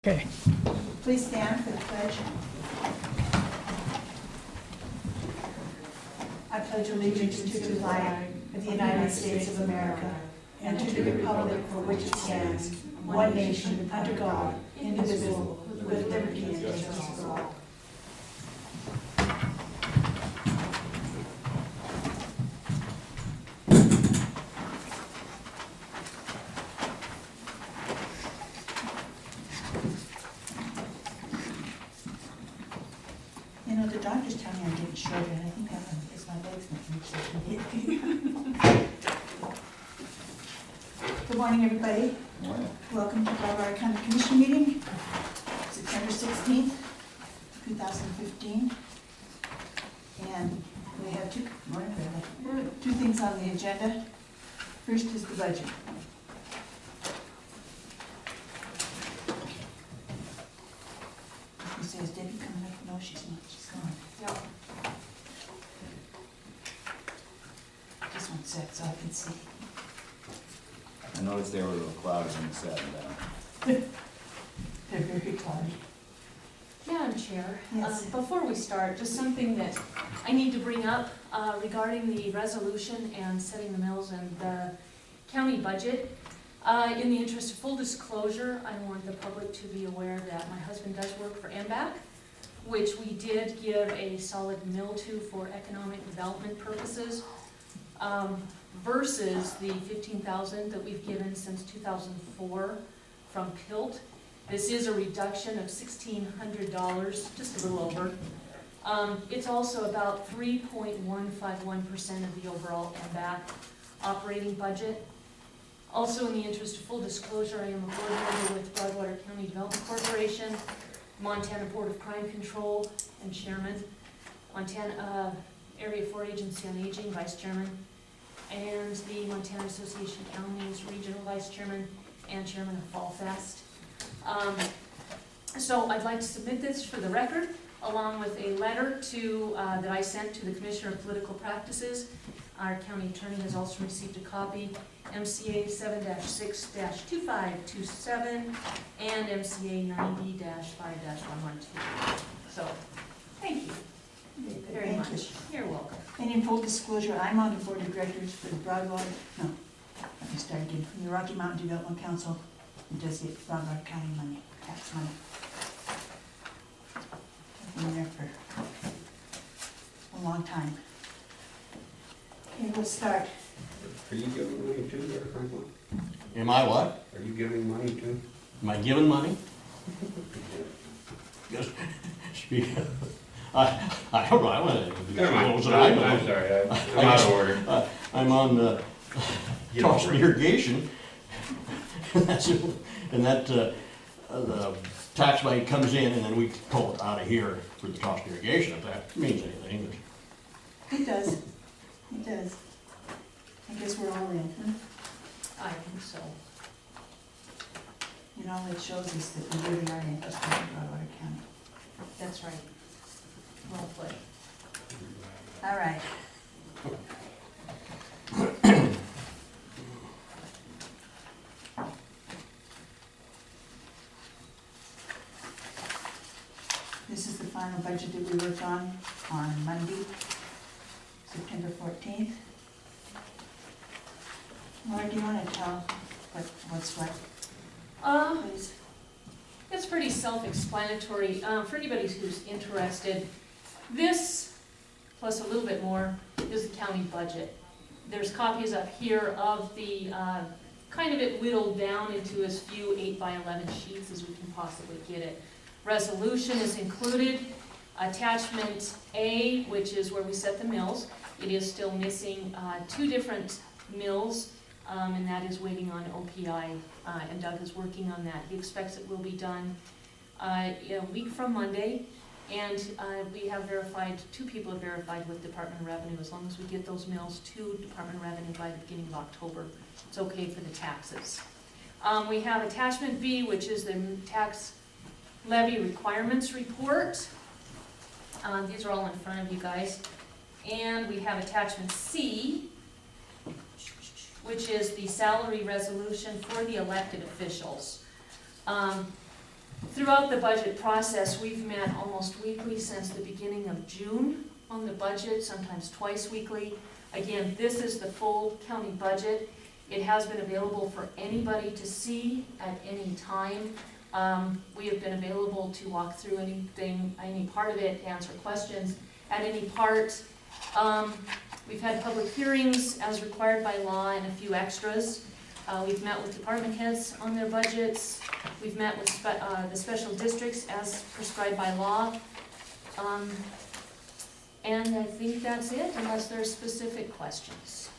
Okay. Please stand for the pledge. I pledge allegiance to the flag of the United States of America and to the republic for which it stands, one nation, under God, indivisible, with liberty and justice for all. You know, the doctors tell me I'm getting shorter, and I think that one is my legs not reaching. Good morning, everybody. Welcome to Broward County Commission meeting, September 16th, 2015. And we have two things on the agenda. First is the budget. He says, Debbie coming up? No, she's not. She's gone. Yep. Just one sec so I can see. I noticed they were a little cloudy when you sat down. They're very cloudy. Madam Chair, Yes. before we start, just something that I need to bring up regarding the resolution and setting the mills and the county budget. In the interest of full disclosure, I want the public to be aware that my husband does work for MBAC, which we did give a solid mill to for economic development purposes, versus the $15,000 that we've given since 2004 from PILT. This is a reduction of $1,600, just a little over. It's also about 3.151% of the overall MBAC operating budget. Also, in the interest of full disclosure, I am a board member with Broadwater County Development Corporation, Montana Board of Crime Control, and chairman, Montana Area 4 Agency on Aging, vice chairman, and the Montana Association of Counties Regional Vice Chairman and Chairman of Fall Fest. So I'd like to submit this for the record, along with a letter that I sent to the Commissioner of Political Practices. Our county attorney has also received a copy, MCA 7-6-2527 and MCA 90-5-112. So, thank you very Thank much. you. You're welcome. And in full disclosure, I'm on the board of directors for the Broadwater, no, let me start again, from the Rocky Mountain Development Council. It does get Broadwater County money, tax money. I've been there for a long time. Okay, we'll start. Are you giving money too, there, Franklin? Am I what? Are you giving money too? Am I giving money? Just speak. I don't know. I want to Never mind. disclose that I'm I'm sorry, I'm out of order. I'm on Get Charleston over it. irrigation. And that the tax money comes in and then we pull it out of here for the cost of irrigation, if that means anything. It does, it does. I guess we're all in, huh? I think so. You know, it shows us that we really are interested in Broadwater County. That's right. Well played. All right. This is the final budget that we worked on Monday, September 14th. Laura, do you want to tell what's what, please? It's pretty self-explanatory. For anybody who's interested, this, plus a little bit more, is the county budget. There's copies up here of the, kind of it whittled down into as few 8x11 sheets as we can possibly get it. Resolution is included. Attachment A, which is where we set the mills, it is still missing two different mills, and that is waiting on OPI, and Doug is working on that. He expects it will be done a week from Monday, and we have verified, two people have verified with Department of Revenue, as long as we get those mills to Department of Revenue by the beginning of October, it's okay for the taxes. We have attachment B, which is the tax levy requirements report. These are all in front of you guys. And we have attachment C, which is the salary resolution for the elected officials. Throughout the budget process, we've met almost weekly since the beginning of June on the budget, sometimes twice weekly. Again, this is the full county budget. It has been available for anybody to see at any time. We have been available to walk through anything, any part of it, answer questions at any part. We've had public hearings as required by law and a few extras. We've met with department heads on their budgets. We've met with the special districts as prescribed by law. And I think that's it, unless there's specific questions.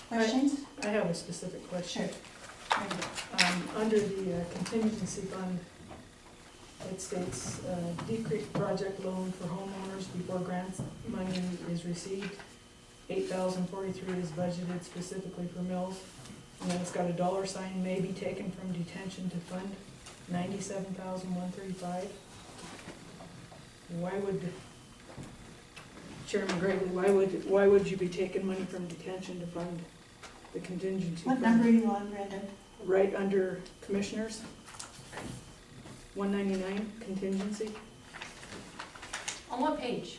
Questions? I have a specific question. Sure. Under the contingency fund, it states, Deep Creek project loan for homeowners before grants money is received. 8,043 is budgeted specifically for mills. And then it's got a dollar sign, may be taken from detention to fund, 97,135. Why would, Chairman Gregory, why would you be taking money from detention to fund the contingency What fund? number are you on, Brenda? Right under commissioners, 199 contingency. On what page?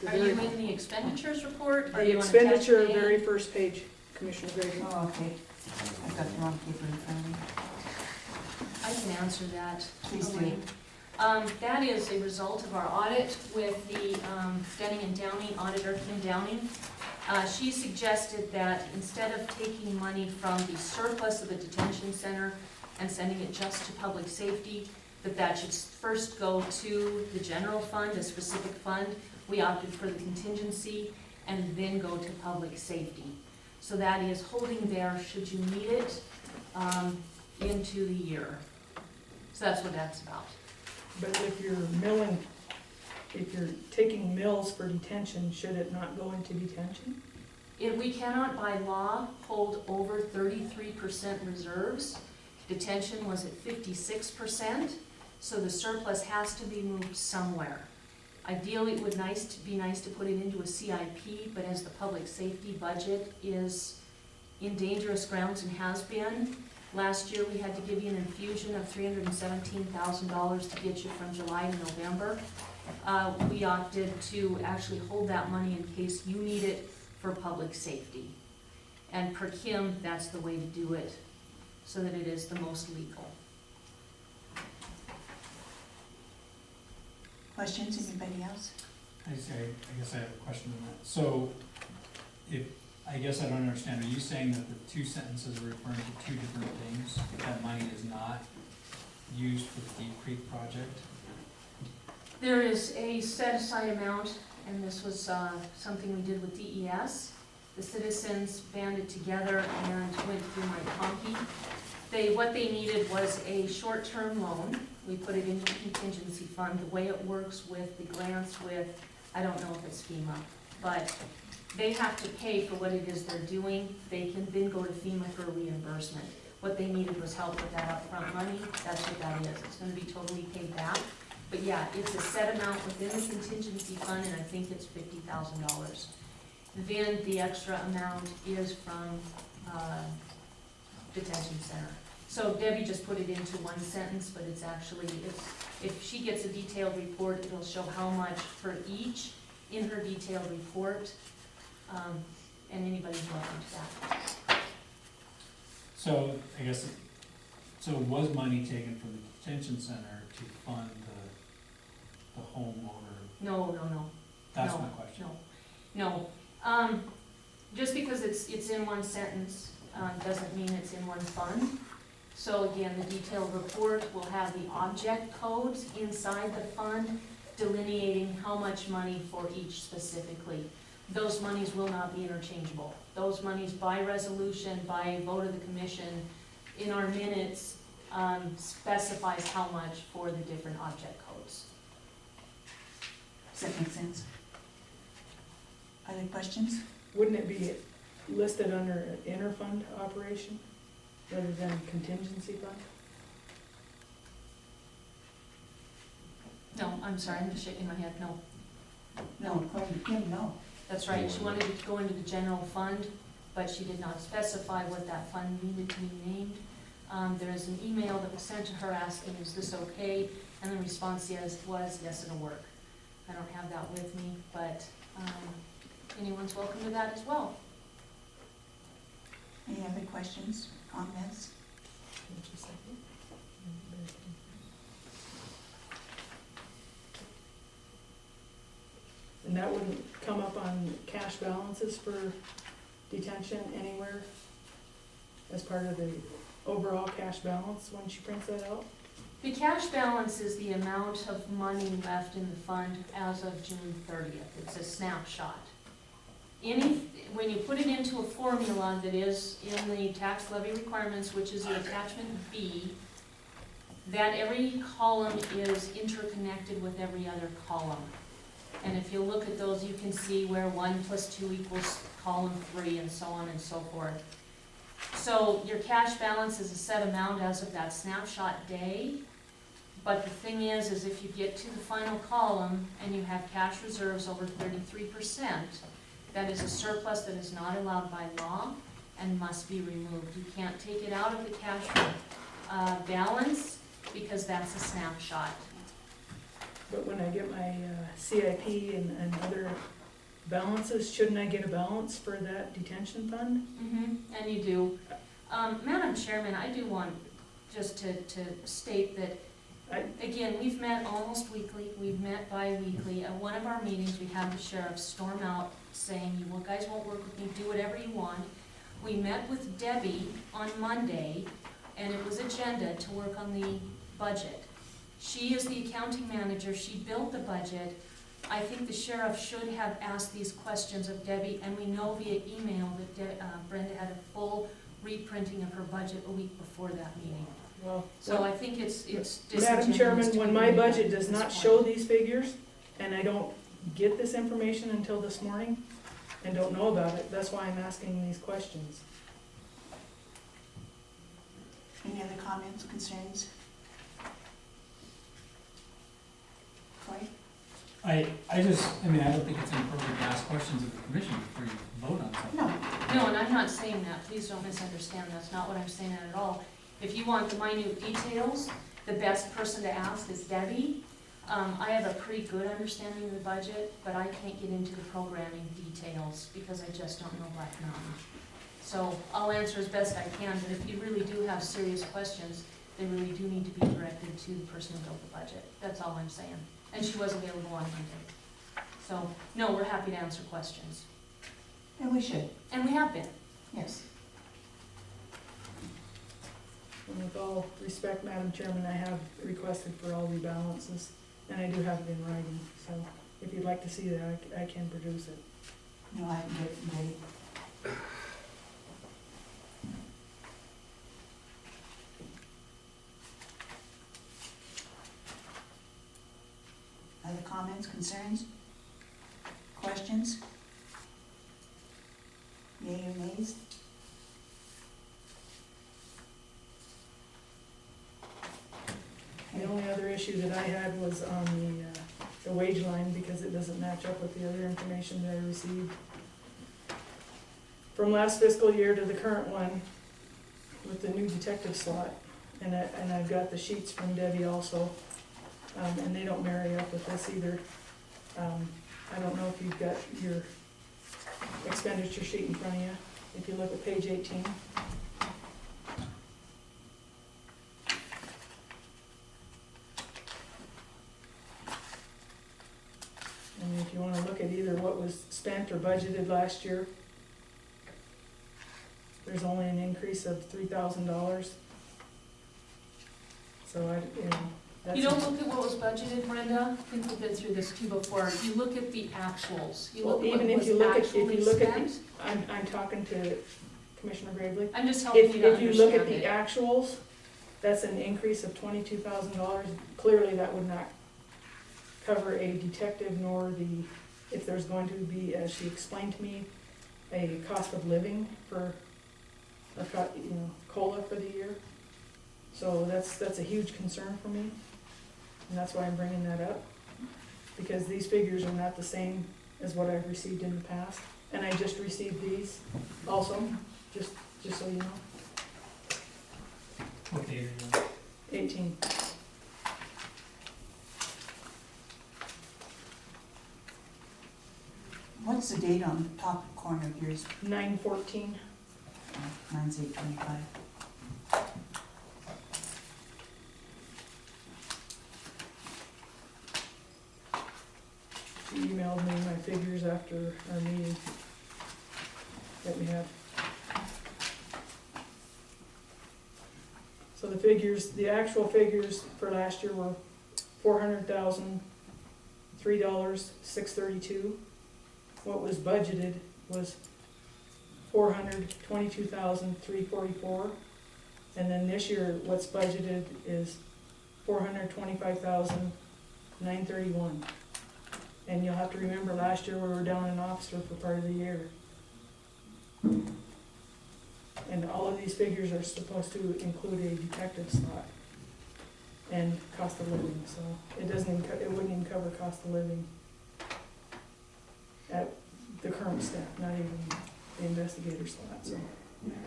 The Are you very- in the expenditures report? Are The you on expenditure, attachment A? very first page, Commissioner Graydon. Oh, okay. I've got the wrong paper in front of me. I can answer that. Please do. Elaine. That is a result of our audit with the Denning and Downing, Auditor Kim Downing. She suggested that instead of taking money from the surplus of the detention center and sending it just to public safety, that should first go to the general fund, a specific fund. We opted for the contingency and then go to public safety. So that is holding there should you need it into the year. So that's what that's about. But if you're milling, if you're taking mills for detention, should it not go into detention? We cannot by law hold over 33% reserves. Detention was at 56%, so the surplus has to be moved somewhere. Ideally, it would be nice to put it into a CIP, but as the public safety budget is in dangerous grounds and has been, last year we had to give you an infusion of $317,000 to get you from July to November. We opted to actually hold that money in case you need it for public safety. And per Kim, that's the way to do it, so that it is the most legal. Questions, anybody else? I guess I have a question on that. So, I guess I don't understand, are you saying that the two sentences are referring to two different things? That money is not used for the Deep Creek project? There is a set-aside amount, and this was something we did with DES. The citizens banded together and went through my Conkey. What they needed was a short-term loan. We put it into the contingency fund. The way it works with the grants with, I don't know if it's FEMA, but they have to pay for what it is they're doing. They can then go to FEMA for reimbursement. What they needed was help with that upfront money. That's what that is. It's gonna be totally paid back. But yeah, it's a set amount within the contingency fund, and I think it's $50,000. Then the extra amount is from detention center. So Debbie just put it into one sentence, but it's actually, if she gets a detailed report, it'll show how much for each in her detailed report, and anybody's welcome to that. So, I guess, so was money taken from the detention center to fund the homeowner? No. That's No, my question. No. Just because it's in one sentence, doesn't mean it's in one fund. So again, the detailed report will have the object codes inside the fund delineating how much money for each specifically. Those monies will not be interchangeable. Those monies by resolution, by vote of the commission, in our minutes, specifies how much for the different object codes. Does that make sense? Other questions? Wouldn't it be listed under an interfund operation rather than contingency fund? No, I'm sorry, I'm just shaking my head, no. No, according to Kim, no. That's right, she wanted it to go into the general fund, but she did not specify what that fund needed to be named. There is an email that was sent to her asking, is this okay? And the response was, yes, it'll work. I don't have that with me, but anyone's welcome to that as well. Any other questions, comments? Just a second. And that wouldn't come up on cash balances for detention anywhere as part of the overall cash balance when she prints that out? The cash balance is the amount of money left in the fund as of June 30th. It's a snapshot. When you put it into a formula that is in the tax levy requirements, which is the attachment B, that every column is interconnected with every other column. And if you look at those, you can see where 1 + 2 = column 3, and so on and so forth. So your cash balance is a set amount as of that snapshot day. But the thing is if you get to the final column and you have cash reserves over 33%, that is a surplus that is not allowed by law and must be removed. You can't take it out of the cash balance because that's a snapshot. But when I get my CIP and other balances, shouldn't I get a balance for that detention fund? And you do. Madam Chairman, I do want just to state that, again, we've met almost weekly, we've met bi-weekly. At one of our meetings, we had the sheriff storm out saying, you guys won't work with me, do whatever you want. We met with Debbie on Monday, and it was agenda to work on the budget. She is the accounting manager, she built the budget. I think the sheriff should have asked these questions of Debbie, and we know via email that Brenda had a full reprinting of her budget a week before that meeting. Well, So I think it's disingenuous. Madam Chairman, to when my ignore that budget at does this not point. show these figures, and I don't get this information until this morning, and don't know about it, that's why I'm asking these questions. Any other comments, concerns? Cory? I don't think it's inappropriate to ask questions of the commission before you vote on something. No. No, and I'm not saying that, please don't misunderstand, that's not what I'm saying at all. If you want the minute details, the best person to ask is Debbie. I have a pretty good understanding of the budget, but I can't get into the programming details because I just don't know Black Mountain. So I'll answer as best I can, but if you really do have serious questions, they really do need to be directed to the person who built the budget. That's all I'm saying. And she was available on Monday. So, no, we're happy to answer questions. And we should, And we have been. yes. And with all respect, Madam Chairman, I have requested for all rebalances, and I do have it in writing, so if you'd like to see that, I can produce it. No, I can get it ready. Other comments, concerns? Questions? Yea or nays? The only other issue that I had was on the wage line, because it doesn't match up with the other information that I received from last fiscal year to the current one with the new detective slot. And I've got the sheets from Debbie also, and they don't marry up with this either. I don't know if you've got your expenditure sheet in front of you, if you look at page 18. And if you wanna look at either what was spent or budgeted last year, there's only an increase of $3,000. So that's. You don't look at what was budgeted, Brenda, I think we've been through this too before, you look at the actuals, you Well, look at what even if was you look at, actually spent. I'm talking to Commissioner Gravely. I'm just helping you to If you look at understand the it. actuals, that's an increase of $22,000. Clearly, that would not cover a detective nor if there's going to be, as she explained to me, a cost of living for, COLA for the year. So that's a huge concern for me, and that's why I'm bringing that up, because these figures are not the same as what I've received in the past. And I just received these also, just so you know. What date are you on? 18. What's the date on the top corner of yours? 9/14. Mine's 8/25. She emailed me my figures after our meeting that we had. So the figures, the actual figures for last year were $400,000, $3.632. What was budgeted was $422,344. And then this year, what's budgeted is $425,931. And you'll have to remember, last year we were down an officer for part of the year. And all of these figures are supposed to include a detective slot and cost of living, so it doesn't even, it wouldn't even cover cost of living at the current staff, not even the investigator slot, so.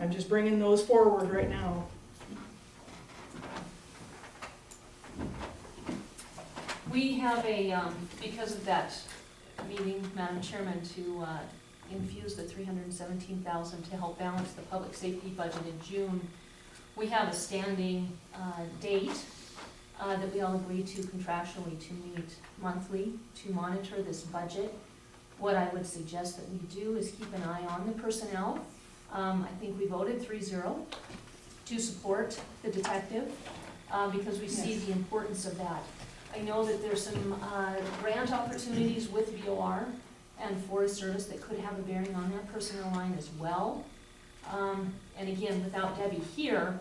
I'm just bringing those forward right now. We have a, because of that meeting, Madam Chairman, to infuse the $317,000 to help balance the public safety budget in June. We have a standing date that we all agree to contractually to meet monthly to monitor this budget. What I would suggest that we do is keep an eye on the personnel. I think we voted 3-0 to support the detective because we see Yes. the importance of that. I know that there's some grant opportunities with VOR and Forest Service that could have a bearing on that personnel line as well. And again, without Debbie here,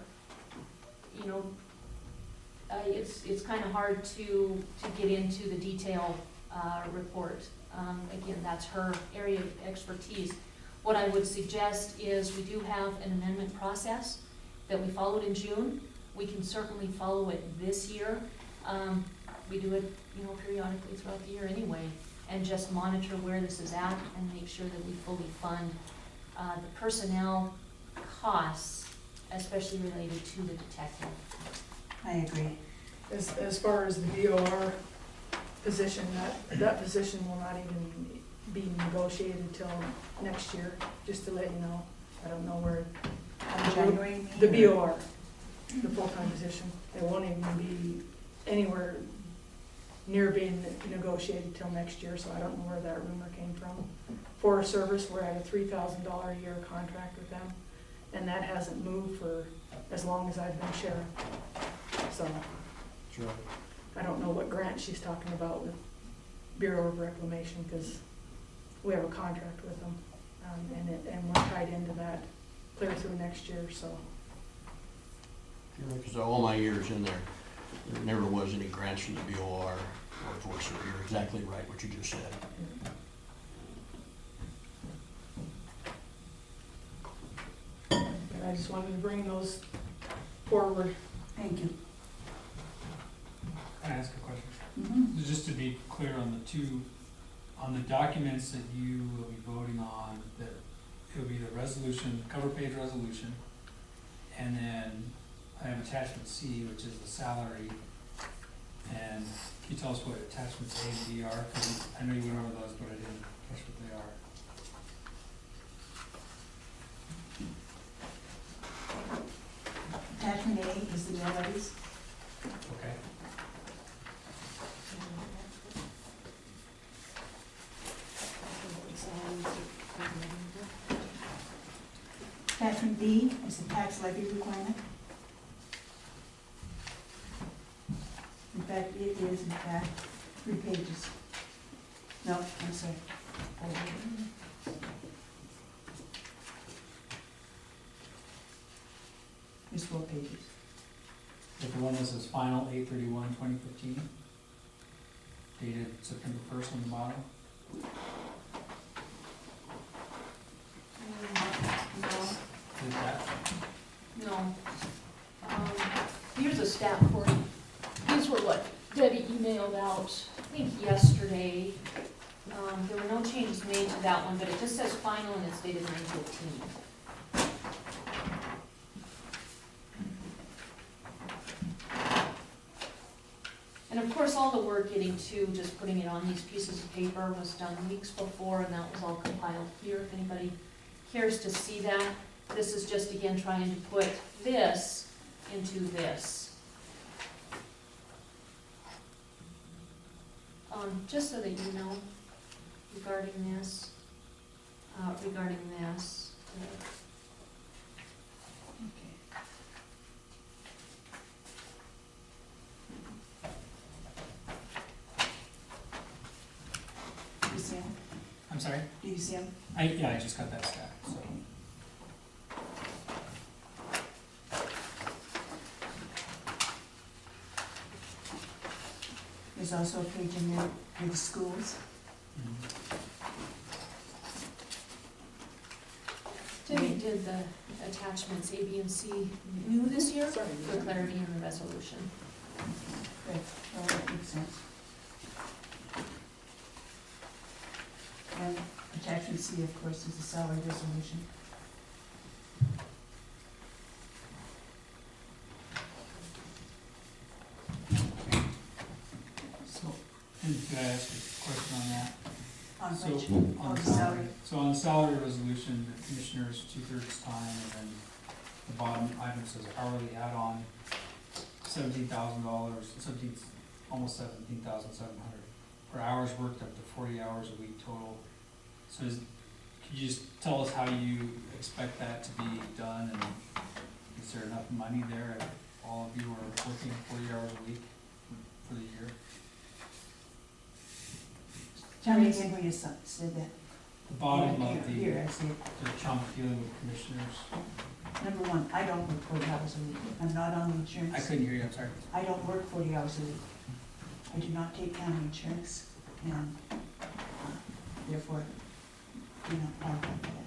you know, it's kind of hard to get into the detail report. Again, that's her area of expertise. What I would suggest is we do have an amendment process that we followed in June. We can certainly follow it this year. We do it, you know, periodically throughout the year anyway, and just monitor where this is at and make sure that we fully fund the personnel costs, especially related to the detective. I agree. As far as the VOR position, that position will not even be negotiated till next year, just to let you know. I don't know where, On January meeting? the VOR, the full-time position, it won't even be anywhere near being negotiated till next year, so I don't know where that rumor came from. Forest Service, we're at a $3,000 a year contract with them, and that hasn't moved for as long as I've been sheriff. So Sure. I don't know what grant she's talking about with Bureau of Reclamation, because we have a contract with them, and we're tied into that clear through next year, so. Because all my years in there, there never was any grants from the BOR or Forest Service. You're exactly right, what you just said. But I just wanted to bring those forward. Thank you. Can I ask a question? Mhm. Just to be clear on the documents that you will be voting on, that it will be the resolution, cover page resolution, and then I have attachment C, which is the salary. And can you tell us what attachments A and B are? 'Cause I know you went over those, but I didn't catch what they are. Attachment A is the mill levies. Okay. Attachment B is the tax levy requirement. In fact, it is in fact 3 pages. No, I'm sorry. It's 4 pages. Like the one that says final 8/31/2015, dated September 1st on the bottom. Is that, No. Here's a stat for you. These were what Debbie emailed out, I think yesterday. There were no changes made to that one, but it just says final and it's dated 9/15. of course, all the work getting to just putting it on these pieces of paper was done weeks before, and that was all compiled here, if anybody cares to see that. This is just, again, trying to put this into this. Just so that you know, regarding this, Okay. Do you see him? I'm sorry? Do you see him? Yeah, I just got that stack, so. There's also a page in there for the schools. Debbie did the attachments A, B, and C new this year Sorry. for clarity in the resolution. Good, well, that makes sense. And attachment C, of course, is the salary resolution. So, and could I ask a question on that? On So, which, on on the the salary. So on the salary resolution, the commissioner's 2/3 time, and then the bottom item says hourly add-on, $17,000, almost 17,700. For hours worked up to 40 hours a week total. So could you just tell us how you expect that to be done, and is there enough money there if all of you are working 40 hours a week for the year? Tell me again where you said that. The bottom Yeah, of the Here, I see it. chunk dealing with commissioners. Number one, I don't work 40 hours a week. I'm not on the insurance. I couldn't hear you, I'm sorry. I don't work 40 hours a week. I do not take county insurance, and therefore, do not qualify for that.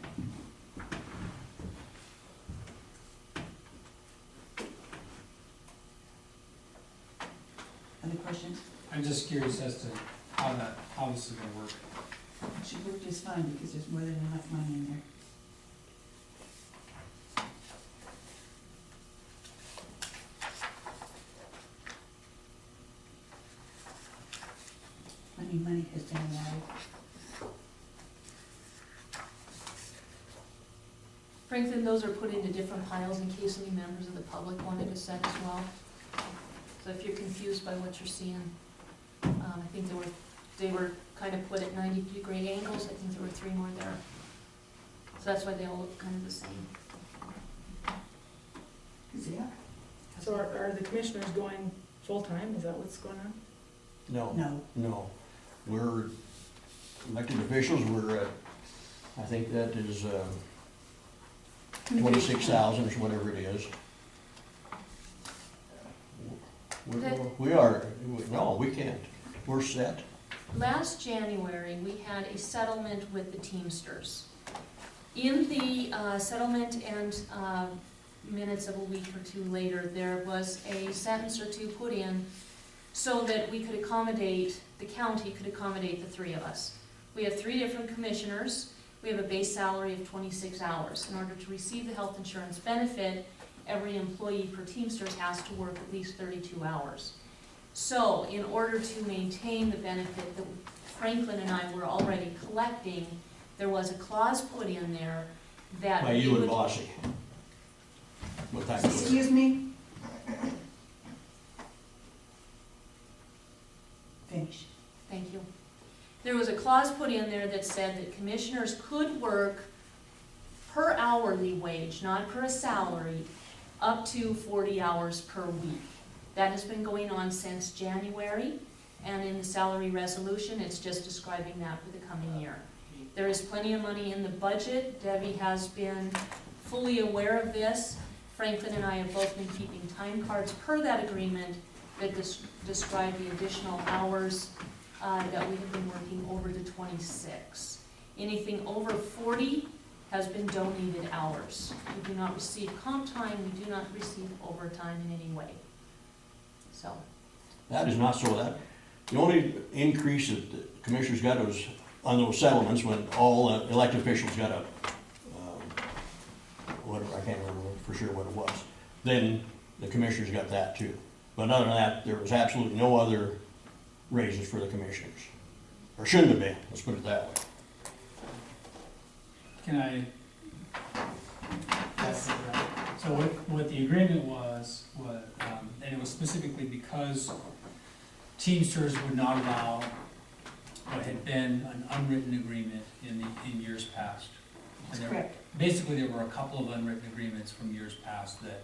Other questions? I'm just curious as to how this is gonna work. It should work just fine, because there's more than enough money in there. Money has been allowed. Franklin, those are put into different piles in case any members of the public wanted to set as well. So if you're confused by what you're seeing, I think they were kind of put at 90-degree angles. I think there were 3 more there. So that's why they all look kind of the same. Is it? So are the commissioners going full-time? Is that what's going on? No. No, we're elected officials, we're at, I think that is, 26,000 or whatever it is. We are, no, we can't, we're set. Last January, we had a settlement with the Teamsters. In the settlement and minutes of a week or 2 later, there was a sentence or 2 put in so that we could accommodate, the county could accommodate the 3 of us. We have 3 different commissioners. We have a base salary of 26 hours. In order to receive the health insurance benefit, every employee per Teamsters has to work at least 32 hours. So in order to maintain the benefit that Franklin and I were already collecting, there was a clause put in there that By we you and would- Bossy. What time is it? Excuse me? Finish. Thank you. There was a clause put in there that said that commissioners could work per hourly wage, not per salary, up to 40 hours per week. That has been going on since January, and in the salary resolution, it's just describing that for the coming year. There is plenty of money in the budget. Debbie has been fully aware of this. Franklin and I have both been keeping time cards per that agreement that describe the additional hours that we have been working over the 26. Anything over 40 has been donated hours. We do not receive comp time, we do not receive overtime in any way. So, That is not so, that, the only increase that the commissioners got was on those settlements when all elected officials got a, whatever, I can't remember for sure what it was. Then the commissioners got that too. But other than that, there was absolutely no other raises for the commissioners. Or shouldn't have been, let's put it that way. Can I? So what the agreement was, and it was specifically because Teamsters would not allow what had been an unwritten agreement in years past. That's And correct. basically, there were a couple of unwritten agreements from years past that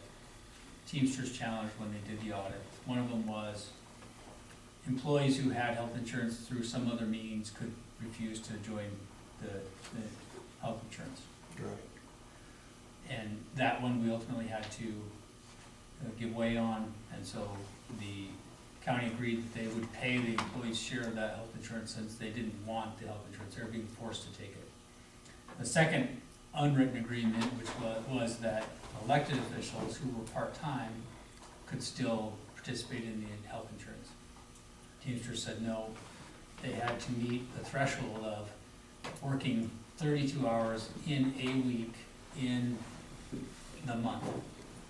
Teamsters challenged when they did the audit. One of them was employees who had health insurance through some other means could refuse to join the health insurance. Right. And that one we ultimately had to give way on, and so the county agreed that they would pay the employees' share of that health insurance since they didn't want the health insurance, they were being forced to take it. The second unwritten agreement, which was that elected officials who were part-time could still participate in the health insurance. Teamsters said no, they had to meet the threshold of working 32 hours in a week in the month.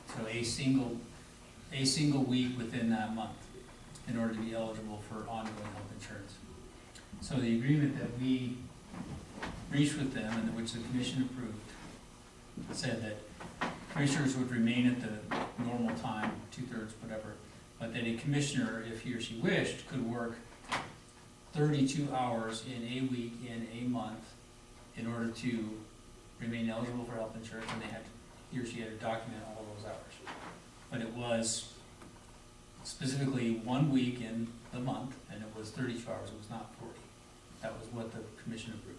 So a single week within that month in order to be eligible for ongoing health insurance. So the agreement that we reached with them and which the commission approved said that commissioners would remain at the normal time, 2/3, whatever, but that a commissioner, if he or she wished, could work 32 hours in a week in a month in order to remain eligible for health insurance, and he or she had to document all those hours. But it was specifically 1 week in the month, and it was 32 hours, it was not 40. That was what the commission approved.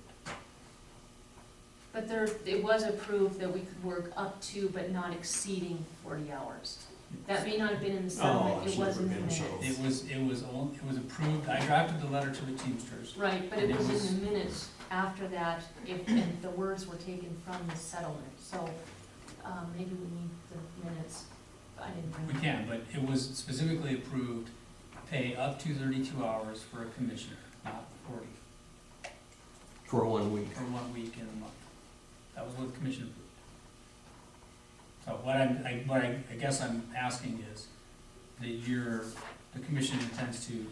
But it was approved that we could work up to but not exceeding 40 hours. That may not have been in the settlement, it was in the minutes. It was approved, I drafted the letter to the Teamsters. Right, but it was in the minutes after that, and the words were taken from the settlement, so, maybe we need the minutes. I didn't bring We them. can, but it was specifically approved, pay up to 32 hours for a commissioner, not 40, For 1 week. for 1 week in a month. That was what the commission approved. So what I guess I'm asking is that the commission intends to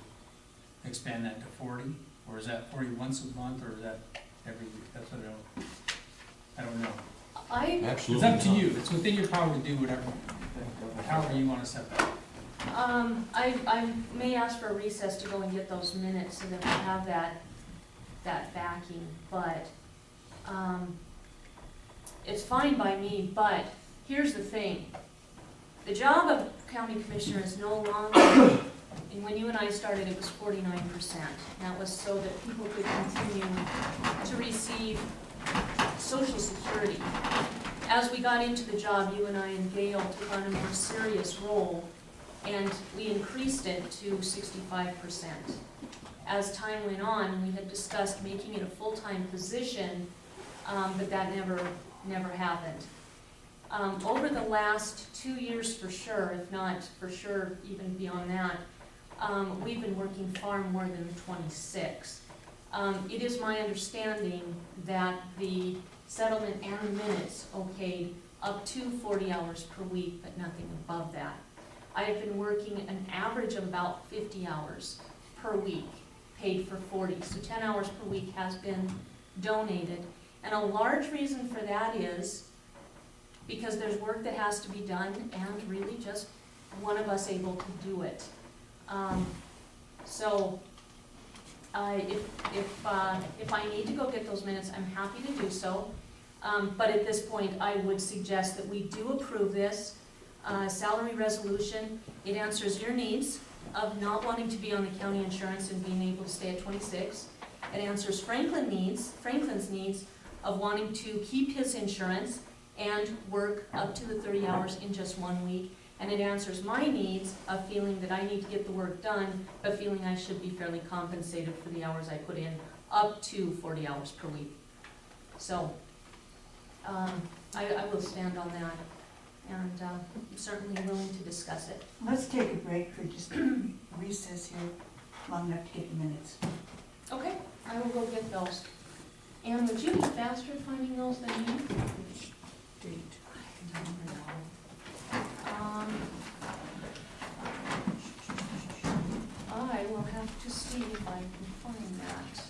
expand that to 40, or is that 40 once a month, or is that every week? That's what I don't know. It's Absolutely. up to not. you, it's within your power to do whatever, however you wanna set that. I may ask for a recess to go and get those minutes so that we have that backing, but, it's fine by me, but here's the thing. The job of county commissioner is no longer, and when you and I started, it was 49%. That was so that people could continue to receive Social Security. As we got into the job, you and I and Gail took on a more serious role, and we increased it to 65%. As time went on, we had discussed making it a full-time position, but that never happened. Over the last 2 years for sure, if not for sure even beyond that, we've been working far more than 26. It is my understanding that the settlement and the minutes okayed up to 40 hours per week, but nothing above that. I have been working an average of about 50 hours per week, paid for 40. So 10 hours per week has been donated. And a large reason for that is because there's work that has to be done and really just one of us able to do it. If I need to go get those minutes, I'm happy to do so. But at this point, I would suggest that we do approve this salary resolution. It answers your needs of not wanting to be on the county insurance and being able to stay at 26. It answers Franklin's needs of wanting to keep his insurance and work up to the 30 hours in just 1 week. And it answers my needs of feeling that I need to get the work done, but feeling I should be fairly compensated for the hours I put in, up to 40 hours per week. So, I will stand on that, and I'm certainly willing to discuss it. Let's take a break for just recess here, long enough to get the minutes. Okay, I will go get those. And would you be faster at finding those than me? Date. I will have have to see if I can find that.